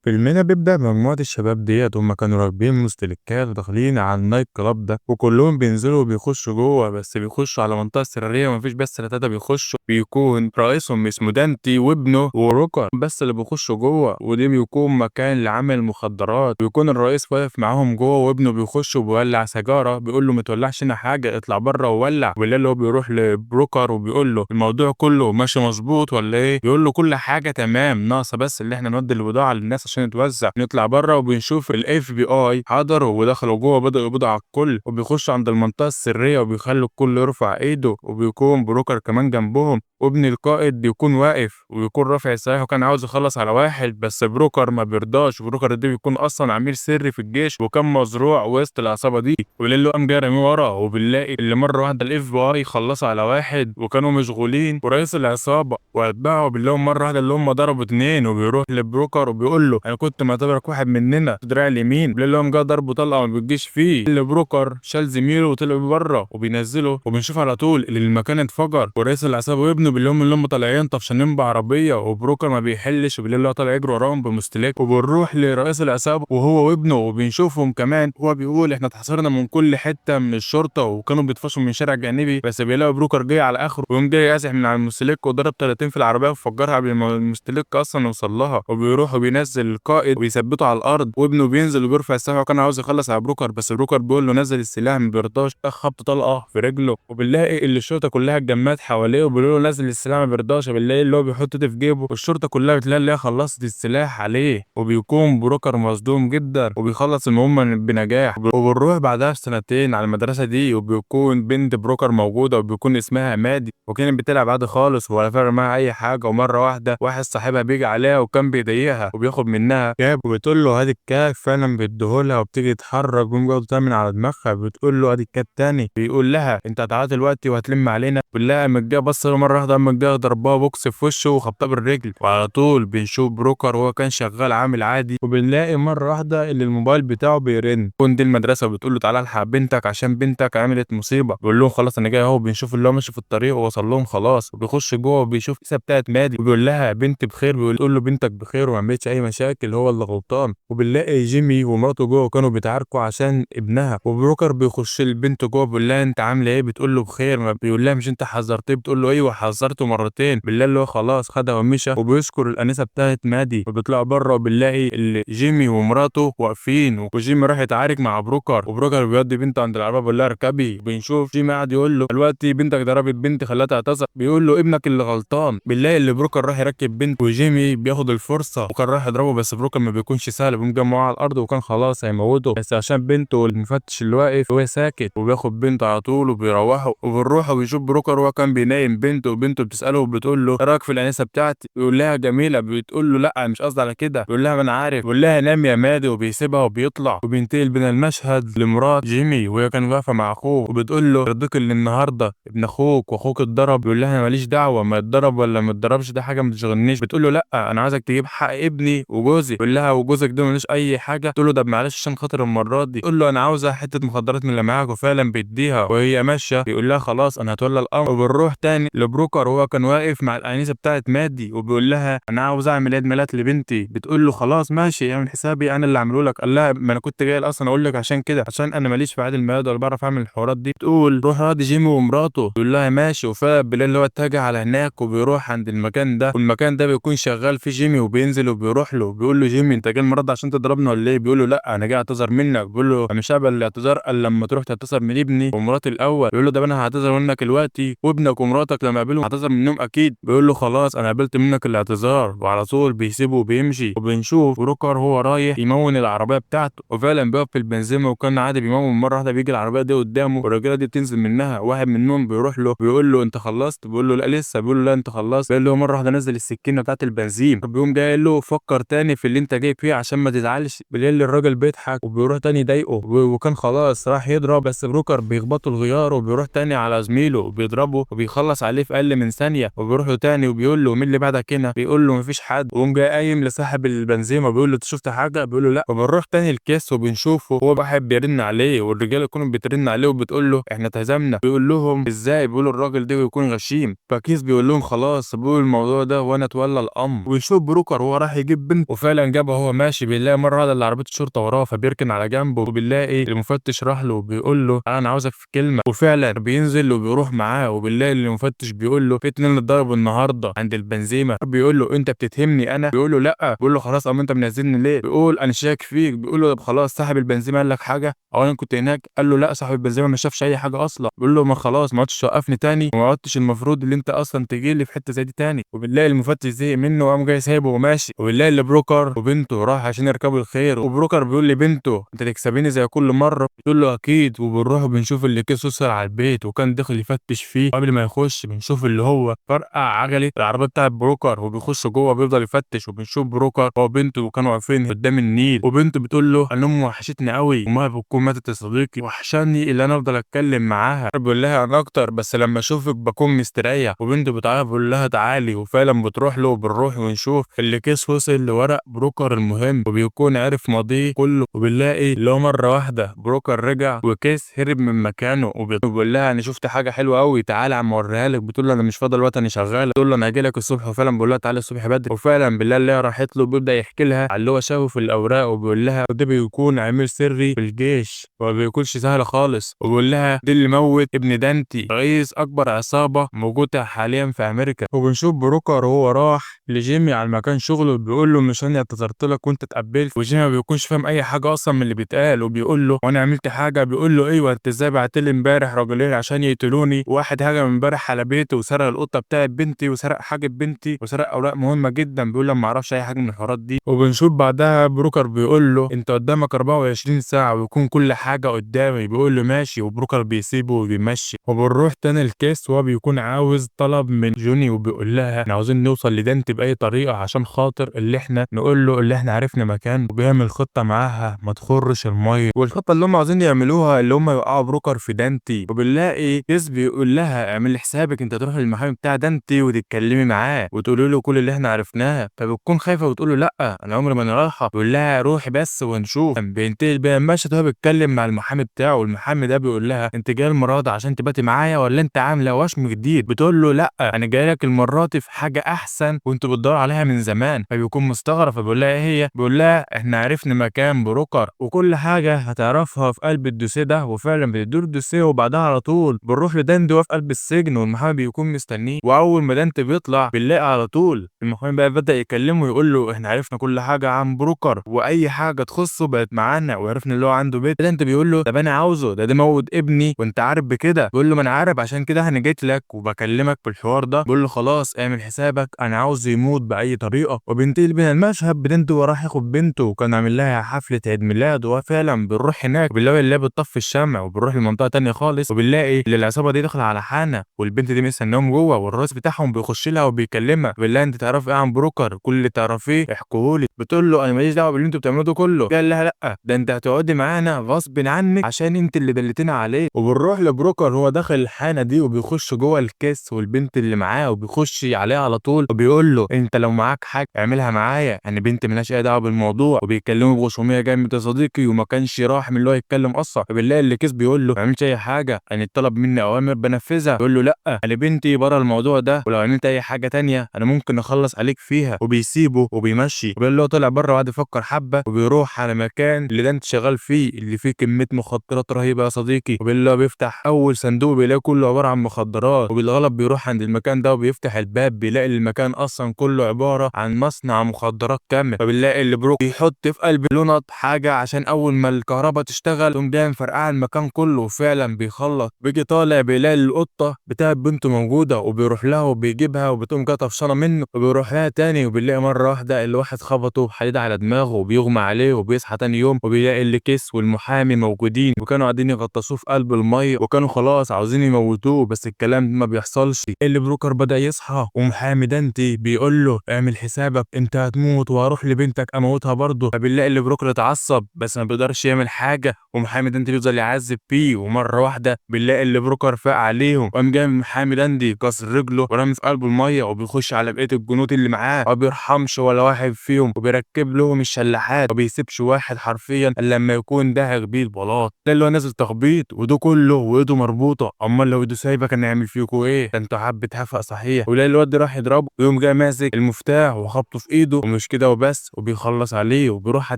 فيلمنا بيبدأ بمجموعة الشباب ديّة هُم كانوا راكبين مستلقّات وداخلين على النايت كلاب ده، وكلّهم بينزلوا وبيخشوا جوّه، بس بيخشوا على منطقة سرية وما فيش بس ال3 بيخشوا، بيكون رئيسهم اسمه دانتي وابنه وروكر بس اللي بيخشوا جوّه، ودي بيكون مكان لعمل مخدرات، بيكون الرئيس واقف معاهم جوّه وابنه بيخش وبيولّع سيجارة، بيقول له: "ما تولّعش هنا حاجة، اطلع برّه وولّع." وبالليل هو بيروح لبروكر وبيقول له: "الموضوع كلّه ماشي مضبوط والّا إيه؟" بيقول له: "كل حاجة تمام، ناقصة بس اللي إحنا نودّي البضاعة للناس عشان تتوزّع." نطلع برّه وبنشوف الFBI حضروا ودخلوا جوّه بدأوا يقبضوا على الكل، وبيخشوا عند المنطقة السرية وبيخلّوا الكل يرفع إيده، وبيكون بروكر كمان جنبهم، وابن القائد بيكون واقف وبيكون رافع السلاح وكان عاوز يخلّص على واحد، بس بروكر ما بيرضاش، بروكر ده بيكون أصلًا عميل سري في الجيش وكان مزروع وسط العصابة دي، وليلو قام جاي راميه ورا، وبنلاقي اللي مرّة واحدة الFBI خلّصوا على واحد وكانوا مشغولين ورئيس العصابة وأتباعه بنلاقيهم مرّة واحدة اللي هم ضربوا 2 وبيروح لبروكر وبيقول له: "أنا كنت معتبرك واحد مننا." دراع اليمين بنلاقي قام جاي ضربه طلقة ما بتجيش فيه، اللي بروكر شال زميله وطلع بيه برّه وبينزّله وبنشوف على طول اللي المكان انفجر ورئيس العصابة وابنه بنلاقيهم اللي هم طالعين طفشانين بعربية وبروكر ما بيحلش وبنلاقي اللي هو طالع يجري وراهم بمستلك وبنروح لرئيس العصابة وهو وابنه وبنشوفهم كمان وهو بيقول: "إحنا اتحاصرنا من كل حتة من الشرطة وكانوا بيطفشوا من شارع جانبي." بس بيلاقوا بروكر جاي على آخره ويقوم جاي قازح من على المستلك وضرب طلقتين في العربية وفجرها قبل ما المستلك أصلًا يوصل لها، وبيروح وبينزّل القائد وبيثبّته على الأرض وابنه بينزل وبيرفع السلاح وكان عاوز يخلّص على بروكر، بس بروكر بيقول له: "نزّل السلاح." ما بيرضاش، خبط طلقة في رجله وبنلاقي اللي الشرطة كلّها اتجمّعت حواليه وبيقولوا له: "نزّل السلاح." ما بيرضاش، وبنلاقي اللي هو بيحط إيده في جيبه والشرطة كلّها بتلاقي اللي هي خلّصت السلاح عليه، وبيكون بروكر مصدوم جدًا وبيخلّص المهمة بنجاح، وبنروح بعدها بسنتين على المدرسة دي وبيكون بنت بروكر موجودة وبيكون اسمها مادي وكانت بتلعب عادي خالص ولا فارق معاها أي حاجة، ومرّة واحدة واحد صاحبها بييجي عليها وكان بيضايقها وبياخد منها كاب وبتقول له: "هات الكاب." فعلًا بيديه لها وبتيجي تتحرك ويقوم جاي واخده من على دماغها، بتقول له: "هات الكاب تاني." بيقول لها: "أنت هتعيطي دلوقتي وهتلم علينا؟" بيقول لها قامت جاية باصة له مرّة واحدة قامت جاية ضرباه بوكس في وشه وخبطاه بالرجل، وعلى طول بنشوف بروكر وهو كان شغال عامل عادي وبنلاقي مرّة واحدة إن الموبايل بتاعه بيرن، تكون دي المدرسة وبتقول له: "تعالَ الحق بنتك عشان بنتك عملت مصيبة." بيقول لهم: "خلاص أنا جاي أهو." بنشوف اللي هو ماشي في الطريق ووصل لهم خلاص، وبيخش جوّه وبيشوف الكيسة بتاعة مادي وبيقول لها: "بنتي بخير." بتقول له: "بنتك بخير وما عملتش أي مشاكل، هو اللي غلطان." وبنلاقي جيمي ومراته جوّه كانوا بيتعاركوا عشان ابنها، وبروكر بيخش للبنت جوّه بيقول لها: "أنتِ عاملة إيه؟" بتقول له: "بخير." ما بيقول لها: "مش أنتِ حذّرتيه؟" بتقول له: "أيوه حذّرته مرتين." بنلاقي اللي هو خلاص خدها ومشى وبيذكر الأنسة بتاعة مادي، وبيطلعوا برّه وبنلاقي جيمي ومراته واقفين وجيمي راح يتعارك مع بروكر، وبروكر بيودّي بنته عند العربية بيقول لها: "اركبي." وبنشوف جيمي قاعد يقول له: "دلوقتي بنتك ضربت بنتي خلّتها تعتصر." بيقول له: "ابنك اللي غلطان." بنلاقي اللي بروكر راح يركّب بنته وجيمي بياخد الفرصة وكان رايح يضربه بس بروكر ما بيكونش سهل بيقوم جاي موقعه على الأرض وكان خلاص هيموته، بس عشان بنته والمفتش اللي واقف هو ساكت وبياخد بنته على طول وبيروّحوا وبنروح وبنشوف بروكر وهو كان بينايم بنته وبنته بتسأله وبتقول له: "إيه رأيك في الأنسة بتاعتي؟" بيقول لها: "جميلة." بتقول له: "لأ مش قصدي على كده." بيقول لها: "ما أنا عارف." بيقول لها: "نام يا مادي." وبيسيبها وبيطلع وبينتقل بينا المشهد لمرات جيمي وهي كانت واقفة مع أخوه وبتقول له: "يرضيك اللي النهارده ابن أخوك وأخوك اتضرب؟" بيقول لها: "أنا ما ليش دعوة ما يتضرب والّا ما يتضربش ده حاجة ما تشغلنيش." بتقول له: "لأ أنا عايزك تجيب حق ابني وجوزي." بيقول لها: "وجوزك ده ما لوش أي حاجة؟" تقول له: "طب معلش عشان خاطر المرة دي." تقول له: "أنا عاوزة حتة مخدرات من اللي معاك." وفعلًا بيدّيها وهي ماشية بيقول لها: "خلاص أنا هاتولى الأمر." وبنروح تاني لبروكر وهو كان واقف مع الأنسة بتاعة مادي وبيقول لها: "أنا عاوز أعمل عيد ميلاد لبنتي." بتقول له: "خلاص ماشي اعمل حسابي أنا اللي هاعمله لك." قال لها: "ما أنا كنت جاي أصلًا أقول لك عشان كده، عشان أنا ما ليش في عيد الميلاد ولا باعرف أعمل الحوارات دي." بتقول: "روح راضي جيمي ومراته." بيقول لها: "ماشي." وفعلًا بالليل اللي هو اتجه على هناك وبيروح عند المكان ده، والمكان ده بيكون شغال فيه جيمي وبينزل وبيروح له، بيقول له: "جيمي أنت جاي المرة دي عشان تضربني والّا إيه؟" بيقول له: "لأ أنا جاي أعتذر منك." بيقول له: "أنا مش هاقبل الاعتذار إلا لمّا تروح تعتذر من ابني ومراتي الأول." بيقول له: "طب أنا هاعتذر منك دلوقتي وابنك ومراتك لمّا أقابلهم هاعتذر منهم أكيد." بيقول له: "خلاص أنا قبلت منك الاعتذار." وعلى طول بيسيبه وبيمشي، وبنشوف بروكر وهو رايح يموّن العربية بتاعته، وفعلًا بيقف في البنزينة وكان عادي بيموّن مرة واحدة بييجي العربية دي قدامه والراجلة دي بتنزل منها، واحد منهم بيروح له بيقول له: "أنت خلّصت؟" بيقول له: "لأ لسه." بيقول له: "لأ أنت خلّصت." بيقول له: "هو مرة واحدة نزّل السكينة بتاعة البنزين." بيقوم جاي قايل له: "فكّر تاني في اللي أنت جاي فيه عشان ما تزعلش." بالليل الراجل بيضحك وبيروح تاني يضايقه وكان خلاص راح يضرب، بس بروكر بيخبطه الغيار وبيروح تاني على زميله وبيضربه وبيخلّص عليه في أقل اقل من ثانيه، وبيروح له تاني وبيقول له مين اللي بعدك هنا؟ بيقول له مفيش حد، وقوم جاي قايم لصاحب البنزيمه وبيقول له انت شفت حاجه؟ بيقول له لا. وبنروح تاني الكيس وبنشوفه هو واحد بيرن عليه، والرجاله يكونوا بترن عليه وبتقول له احنا اتهزمنا. بيقول لهم ازاي؟ بيقولوا الراجل ده يكون غشيم. فكيس بيقول لهم خلاص بيقول الموضوع ده وانا اتولى الامر. ويشوف بروكر وهو راح يجيب بنت، وفعلا جابه وهو ماشي بيلاقي مره واحده اللي عربيه الشرطه وراه، فبيركن على جنبه وبنلاقي المفتش راح له وبيقول له انا عاوزك في كلمه، وفعلا بينزل وبيروح معاه. وبنلاقي المفتش بيقول له في 2 اتضربوا النهارده عند البنزيمه. بيقول له انت بتتهمني انا؟ بيقول له لا. بيقول له خلاص اما انت منزلني ليه؟ بيقول انا شاك فيك. بيقول له طب خلاص صاحب البنزيمه قال لك حاجه او انا كنت هناك؟ قال له لا صاحب البنزيمه ما شافش اي حاجه اصلا. بيقول له ما خلاص ما عدتش توقفني تاني، وما عدتش المفروض اللي انت اصلا تجي لي في حته زي دي تاني. وبنلاقي المفتش زهق منه وقام جاي سايبه وماشي. وبنلاقي اللي بروكر وبنته راح عشان يركبوا الخير، وبروكر بيقول لبنته انت تكسبيني زي كل مره؟ بتقول له اكيد. وبنروح وبنشوف اللي كيس وصل على البيت وكان داخل يفتش فيه، وقبل ما يخش بنشوف اللي هو فرقع عجله العربيه بتاعت بروكر وبيخش جوه بيفضل يفتش. وبنشوف بروكر هو وبنته وكانوا واقفين قدام النيل، وبنته بتقول له انا امي وحشتني قوي، امها بتكون ماتت يا صديقي، وحشاني اللي انا افضل اتكلم معاها. بيقول لها انا اكتر بس لما اشوفك بكون مستريح. وبنته بتعيط بيقول لها تعالي، وفعلا بتروح له. وبنروح ونشوف اللي كيس وصل لورق بروكر المهم وبيكون عرف ماضيه كله. وبنلاقي اللي هو مره واحده بروكر رجع وكيس هرب من مكانه، وبيقول لها انا شفت حاجه حلوه قوي تعالى عم اوريها لك. بتقول له انا مش فاضي الوقت انا شغاله. بتقول له انا هاجي لك الصبح، وفعلا بيقول لها تعالى الصبح بدري. وفعلا بالله اللي هي راحت له بيبدا يحكي لها على اللي هو شافه في الاوراق، وبيقول لها ده بيكون عميل سري في الجيش وما بيكونش سهل خالص. وبيقول لها ده اللي موت ابن دانتي رئيس اكبر عصابه موجوده حاليا في امريكا. وبنشوف بروكر وهو راح لجيمي على مكان شغله بيقول له مش انا اعتذرت لك وانت اتقبلت؟ وجيمي ما بيكونش فاهم اي حاجه اصلا من اللي بيتقال، وبيقول له وانا عملت حاجه؟ بيقول له ايوه انت ازاي بعت لي امبارح راجلين عشان يقتلوني، واحد هجم امبارح على بيتي وسرق القطه بتاعت بنتي وسرق حاجه بنتي وسرق اوراق مهمه جدا. بيقول له ما اعرفش اي حاجه من الحوارات دي. وبنشوف بعدها بروكر بيقول له انت قدامك 24 ساعه ويكون كل حاجه قدامي. بيقول له ماشي، وبروكر بيسيبه وبيمشي. وبنروح تاني الكيس وهو بيكون عاوز طلب من جوني، وبيقول لها احنا عاوزين نوصل لدانتي باي طريقه عشان خاطر اللي احنا نقول له اللي احنا عرفنا مكان، وبيعمل خطه معاها ما تخرش الميه. والخطه اللي هم عاوزين يعملوها اللي هم يوقعوا بروكر في دانتي. وبنلاقي كيس بيقول لها اعمل حسابك انت تروح للمحامي بتاع دانتي وتتكلمي معاه وتقولي له كل اللي احنا عرفناه. فبتكون خايفه وتقول له لا انا عمري ما انا رايحه. بيقول لها روحي بس ونشوف. بينتهي بقى المشهد وهو بيتكلم مع المحامي بتاعه، والمحامي ده بيقول لها انت جايه المره دي عشان تباتي معايا ولا انت عامله وشم جديد؟ بتقول له لا انا جاي لك المره دي في حاجه احسن وانت بتدور عليها من زمان. فبيكون مستغرب فبيقول لها ايه هي؟ بيقول لها احنا عرفنا مكان بروكر وكل حاجه هتعرفها في قلب الدوسيه ده. وفعلا بتدور الدوسيه وبعدها على طول بنروح لدانتي وهو في قلب السجن، والمحامي بيكون مستنيه. واول ما دانتي بيطلع بنلاقي على طول المحامي بقى بدا يكلمه ويقول له احنا عرفنا كل حاجه عن بروكر واي حاجه تخصه بقت معانا، وعرفنا اللي هو عنده بيت. دانتي بيقول له طب انا عاوزه ده موت ابني وانت عارف بكده؟ بيقول له ما انا عارف عشان كده انا جيت لك وبكلمك في الحوار ده. بيقول له خلاص اعمل حسابك انا عاوز يموت باي طريقه. وبينتهي بينا المشهد بدانتي وراح ياخد بنته وكان عامل لها حفله عيد ميلاد. وفعلا بنروح هناك بنلاقي اللي بتطفي الشمع، وبنروح لمنطقه تانية خالص وبنلاقي اللي العصابه دي داخله على حانه والبنت دي مستناهم جوه، والرئيس بتاعهم بيخش لها وبيكلمها بيقول لها انت تعرفي ايه عن بروكر؟ كل اللي تعرفيه احكيه لي. بتقول له انا ماليش دعوه باللي انتوا بتعملوه ده كله. قال لها لا ده انت هتقعدي معانا غصب عنك عشان انت اللي دلتنا عليه. وبنروح لبروكر هو داخل الحانه دي وبيخش جوه الكيس والبنت اللي معاه وبيخش عليها على طول وبيقول له انت لو معاك حاجه اعملها معايا انا بنت مالهاش اي دعوه بالموضوع. وبيتكلموا بغشوميه جامد يا صديقي وما كانش راح من اللي هو يتكلم اصلا. فبنلاقي اللي كيس بيقول له ما عملتش اي حاجه انا اتطلب مني اوامر بنفذها. بيقول له لا انا بنتي بره الموضوع ده ولو عملت اي حاجه تانية انا ممكن اخلص عليك فيها. وبيسيبه وبيمشي. وبيقول له طلع بره وقعد يفكر حبه وبيروح على مكان اللي دانتي شغال فيه اللي فيه كميه مخدرات رهيبه يا صديقي. وبيقول له بيفتح اول صندوق بيلاقي كله عباره عن مخدرات، وبالغلط بيروح عند المكان ده وبيفتح الباب بيلاقي المكان اصلا كله عباره عن مصنع مخدرات كامل. فبنلاقي اللي بروك بيحط في قلب لونط حاجه عشان اول ما الكهرباء تشتغل تقوم جاي مفرقعه المكان كله. وفعلا بيخلص بيجي طالع بيلاقي القطه بتاعت بنته موجوده وبيروح لها وبيجيبها وبتقوم جايه طفشانه منه وبيروح لها تاني. وبنلاقي مره واحده اللي واحد خبطه حديد على دماغه وبيغمى عليه وبيصحى تاني يوم وبيلاقي اللي كيس والمحامي موجودين وكانوا قاعدين يغطسوه في قلب الميه وكانوا خلاص عاوزين يموتوه بس الكلام ده ما بيحصلش. اللي بروكر بدا يصحى ومحامي دانتي بيقول له اعمل حسابك انت هتموت وهروح لبنتك اموتها برضه. فبنلاقي اللي بروكر اتعصب بس ما بيقدرش يعمل حاجه ومحامي دانتي بيفضل يعذب فيه. ومره واحده بنلاقي اللي بروكر فاق عليهم وقام جاي محامي دانتي الجندي كسر رجله ورمي في قلب الميه، وبيخش على بقيه الجنود اللي معاه ما بيرحمش ولا واحد فيهم، وبيركب لهم الشلاحات، ما بيسيبش واحد حرفيا الا لما يكون داهق بيه البلاط. ده اللي هو نازل تخبيط وده كله وايده مربوطه، امال لو ايده سايبه كان هيعمل فيكوا ايه؟ ده انتوا حبه هفق صحيح. ويلاقي الواد راح يضربه ويقوم جاي ماسك المفتاح وخبطه في ايده، ومش كده وبس، وبيخلص عليه وبيروح على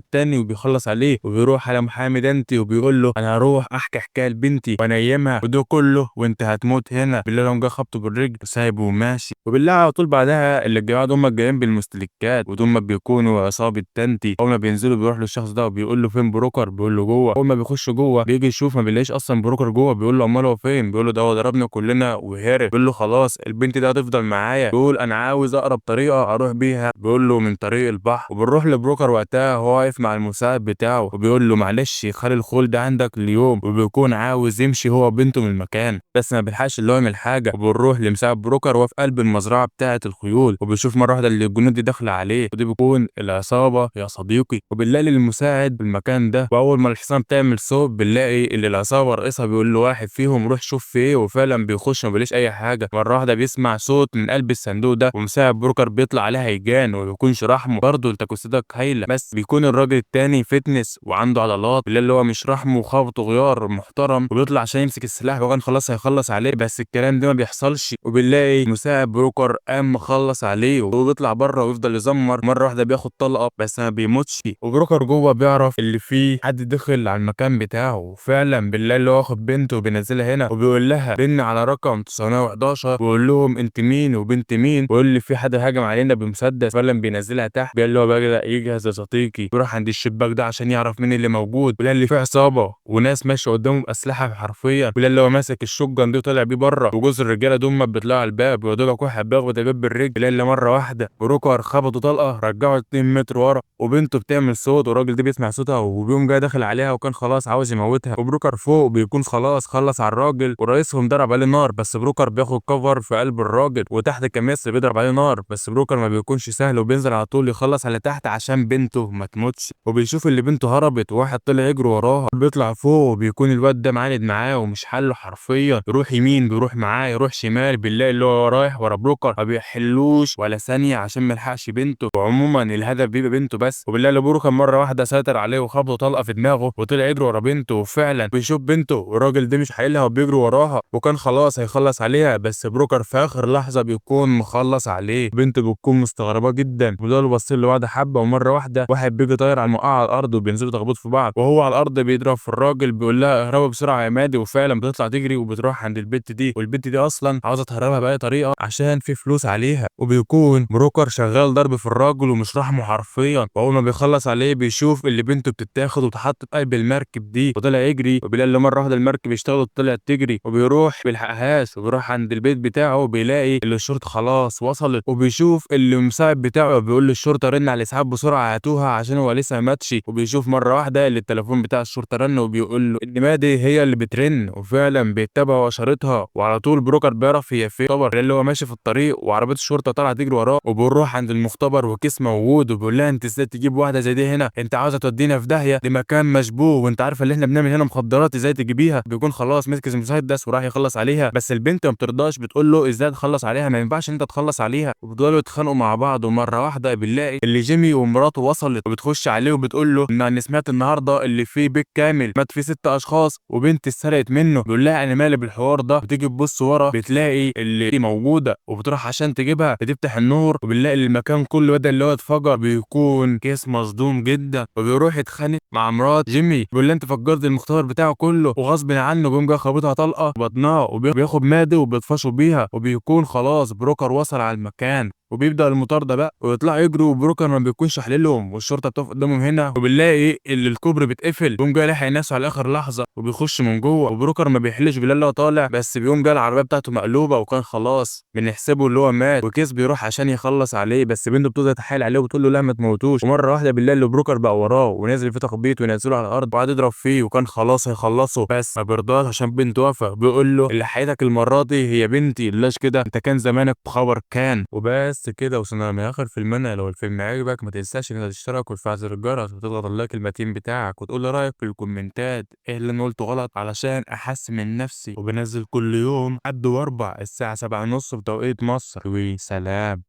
التاني وبيخلص عليه، وبيروح على محامي دانتي وبيقول له انا هروح احكي حكايه لبنتي وانيمها وده كله وانت هتموت هنا. بالله لو جه خبطه بالرجل وسايبه وماشي. وبالله على طول بعدها اللي الجماعه دول جايين بالمستلكات، ودول بيكونوا عصابه تانتي. اول ما بينزلوا بيروح للشخص ده وبيقول له فين بروكر؟ بيقول له جوه. اول ما بيخش جوه بيجي يشوف ما بيلاقيش اصلا بروكر جوه. بيقول له امال هو فين؟ بيقول له ده هو ضربنا كلنا وهرب. بيقول له خلاص البنت دي هتفضل معايا. بيقول انا عاوز اقرب طريقه اروح بيها. بيقول له من طريق البحر. وبنروح لبروكر وقتها هو واقف مع المساعد بتاعه وبيقول له معلش خلي الخول ده عندك اليوم، وبيكون عاوز يمشي هو وبنته من المكان بس ما بيلحقش اللي هو يعمل حاجه. وبنروح لمساعد بروكر وهو في قلب المزرعه بتاعه الخيول، وبيشوف مره واحده اللي الجنود دي داخله عليه، ودي بيكون العصابه يا صديقي. وبنلاقي المساعد في المكان ده، واول ما الحصان بتعمل صوت بنلاقي اللي العصابه رئيسها بيقول له واحد فيهم روح شوف في ايه، وفعلا بيخش ما بيلاقيش اي حاجه. مره واحده بيسمع صوت من قلب الصندوق ده، ومساعد بروكر بيطلع عليه هيجان وما بيكونش رحمه برضه التكوستك هايله، بس بيكون الراجل التاني فتنس وعنده عضلات اللي هو مش رحمه وخبطه غيار محترم، وبيطلع عشان يمسك السلاح وكان خلاص هيخلص عليه، بس الكلام ده ما بيحصلش. وبنلاقي مساعد بروكر قام مخلص عليه وبيطلع بره ويفضل يزمر. مره واحده بياخد طلقه بس ما بيموتش. وبروكر جوه بيعرف اللي فيه حد دخل على المكان بتاعه، وفعلا بالله اللي هو واخد بنته وبينزلها هنا وبيقول لها رن على رقم 911 ويقول لهم انت مين وبنت مين، ويقول لي في حد هاجم علينا بمسدس. فعلا بينزلها تحت. بيقول له بقى يجهز يا صديقي، بيروح عند الشباك ده عشان يعرف مين اللي موجود. بيلاقي اللي فيه عصابه وناس ماشيه قدامه باسلحه حرفيا. بيلاقي اللي هو ماسك الشوتجن دي وطالع بيه بره، وجوز الرجاله دول بيطلعوا على الباب ويقعدوا لك واحد بيخبط الباب بالرجل. بيلاقي اللي مره واحده بروكر خبطه طلقه رجعه 2 متر ورا، وبنته بتعمل صوت والراجل ده بيسمع صوتها وبيقوم جاي داخل عليها وكان خلاص عاوز يموتها. وبروكر فوق بيكون خلاص خلص على الراجل ورئيسهم ضرب عليه نار، بس بروكر بياخد كفر في قلب الراجل، وتحت كميس بيضرب عليه نار، بس بروكر ما بيكونش سهل وبينزل على طول يخلص على تحت عشان بنته ما تموتش. وبيشوف اللي بنته هربت وواحد طلع يجري وراها. بيطلع فوق وبيكون الواد ده معاند معاه ومش حله حرفيا، يروح يمين بيروح معاه، يروح شمال بنلاقي اللي هو رايح ورا بروكر ما بيحلوش ولا ثانيه عشان ما يلحقش بنته. وعموما الهدف بيبقى بنته بس. وبالله اللي بروكر مره واحده سيطر عليه وخبطه طلقه في دماغه وطلع يجري ورا بنته، وفعلا بيشوف بنته والراجل ده مش حايلها وبيجري وراها وكان خلاص هيخلص عليها، بس بروكر في اخر لحظه بيكون مخلص عليه. بنته بتكون مستغربه جدا وبيفضلوا باصين لبعض حبه، ومره واحده واحد بيجي طاير على الموقعه على الارض وبينزلوا تخبطوا في بعض، وهو على الارض بيضرب في الراجل بيقول لها اهربي بسرعه يا مادي. وفعلا بتطلع تجري وبتروح عند البت دي، والبت دي اصلا عاوزه تهربها باي طريقه عشان في فلوس عليها. وبيكون بروكر شغال ضرب في الراجل ومش رحمه حرفيا، واول ما بيخلص عليه بيشوف اللي بنته بتتاخد وتحط في قلب المركب دي وطلع يجري. وبيلاقي اللي مره واحده المركب اشتغلت وطلعت تجري، وبيروح بيلحقهاش وبيروح عند البيت بتاعه وبيلاقي اللي الشرطه خلاص وصلت. وبيشوف اللي المساعد بتاعه بيقول للشرطه رن على الاسعاف بسرعه هاتوها عشان هو لسه ما ماتش. وبيشوف مره واحده اللي التليفون بتاع الشرطه رن وبيقول له ان مادي هي اللي بترن، وفعلا بيتبع واشارتها وعلى طول بروكر بيعرف هي فين. طبعا اللي هو ماشي في الطريق وعربيه الشرطه طالعه تجري وراه، وبنروح عند المختبر وكيس موجود وبيقول لها انت ازاي تجيب واحده زي دي هنا؟ انت عاوزه تودينا في داهيه، دي مكان مشبوه وانت عارفه اللي احنا بنعمل هنا مخدرات، ازاي تجيبيها؟ بيكون خلاص مسك المسدس وراح يخلص عليها، بس البنت ما بترضاش بتقول له ازاي تخلص عليها؟ ما ينفعش انت تخلص عليها. وبيفضلوا يتخانقوا مع بعض، ومره واحده بنلاقي اللي جيمي ومراته وصلت وبتخش عليه وبتقول له ان انا سمعت النهارده اللي فيه بيت كامل مات فيه 6 اشخاص وبنت اتسرقت منه. بيقول لها انا مالي بالحوار ده. بتيجي تبص ورا بتلاقي اللي موجوده وبتروح عشان تجيبها، بتفتح النور وبنلاقي المكان كله بدل اللي هو اتفجر بيكون كيس مصدوم جدا، وبيروح يتخانق مع مرات جيمي بيقول لها انت فجرت المختبر بتاعه كله، وغصب عنه بيقوم جاي خابطها طلقه في بطنها وبياخد مادي وبيطفشوا بيها. وبيكون خلاص بروكر وصل على المكان وبيبدا المطارده بقى ويطلعوا يجروا، وبروكر ما بيكونش حللهم والشرطه بتقف قدامهم هنا. وبنلاقي اللي الكوبري بيتقفل بيقوم جاي لاحق ناسه على اخر لحظه وبيخش من جوه، وبروكر ما بيحلش بالله هو طالع، بس بيقوم جاي العربيه بتاعته مقلوبه وكان خلاص بنحسبه اللي هو مات. وكيس بيروح عشان يخلص عليه، بس بنته بتفضل تحايل عليه وتقول له لا ما تموتوش. ومره واحده بالله اللي بروكر بقى وراه ونازل في تخبيط وينزله على الارض وقعد يضرب فيه وكان خلاص هيخلصه، بس ما بيرضاش عشان بنته واقفه. بيقول له اللي حياتك المره دي هي بنتي، لاش كده انت كان زمانك بخبر كان وبس. وبس كده وصلنا لآخر فيلمنا. لو الفيلم عجبك ما تنساش انك تشترك وتفعل زر الجرس وتضغط اللايك المتين بتاعك وتقول لي رأيك في الكومنتات ايه اللي انا قلته غلط علشان احسن من نفسي. وبنزل كل يوم حد واربع الساعة 7:30 بتوقيت مصر. وسلام.